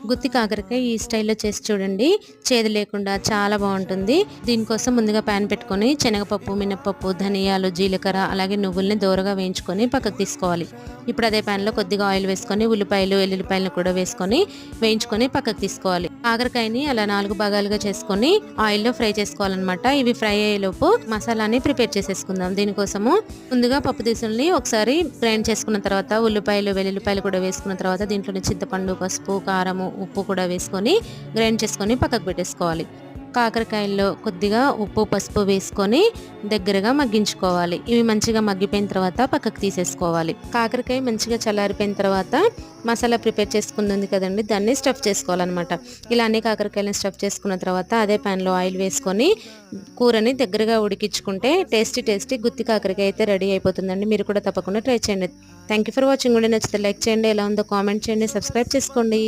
గుత్తి కాకరకాయ ఈ స్టైల్లో చేసి చూడండి, చేదు లేకుండా చాలా బాగుంటుంది. దీనికోసం ముందుగా ప్యాన్ పెట్టుకొని శనగపప్పు, మినపప్పు, ధనియాలు, జీలకర్ర అలాగే నువ్వుల్ని దోరగా వేయించుకొని పక్కకు తీసుకోవాలి. ఇప్పుడు అదే ప్యాన్లో కొద్దిగా ఆయిల్ వేసుకొని ఉల్లిపాయలు, ఎల్లుల్లిపాయలను కూడా వేసుకొని వేయించుకొని పక్కకు తీసుకోవాలి. కాకరకాయని అలా 4 భాగాలుగా చేసుకొని ఆయిల్లో ఫ్రై చేసుకోవాలన్నమాట. ఇవి ఫ్రై అయ్యేలోపు మసాలాని ప్రిపేర్ చేసేసుకుందాం. దీనికోసము ముందుగా పప్పు దినుసుల్ని ఒకసారి గ్రైండ్ చేసుకున్న తర్వాత ఉల్లిపాయలు, వెల్లుల్లిపాయలు కూడా వేసుకున్న తర్వాత దీంట్లోని చింతపండు, పసుపు, కారము, ఉప్పు కూడా వేసుకొని గ్రైండ్ చేసుకొని పక్కకు పెట్టేసుకోవాలి. కాకరకాయల్లో కొద్దిగా ఉప్పు, పసుపు వేసుకొని దగ్గరగా మగ్గించుకోవాలి. ఇవి మంచిగా మగ్గిపోయిన తర్వాత పక్కకు తీసేసుకోవాలి. కాకరకాయ మంచిగా చల్లారిపోయిన తర్వాత మసాలా ప్రిపేర్ చేసుకుంది కదండి, దాన్ని స్టఫ్ చేసుకోవాలన్నమాట. ఇలా అన్ని కాకరకాయలను స్టఫ్ చేసుకున్న తర్వాత అదే ప్యాన్లో ఆయిల్ వేసుకొని కూరని దగ్గరగా ఉడికించుకుంటే టేస్టీ గుత్తి కాకరకాయ అయితే రెడీ అయిపోతుందండి. మీరు కూడా తప్పకుండా ట్రై చేయండి. Thank you for watching. కూడా నచ్చితే లైక్ చేయండి, ఎలా ఉందో కామెంట్ చేయండి, సబ్స్క్రైబ్ చేసుకోండి.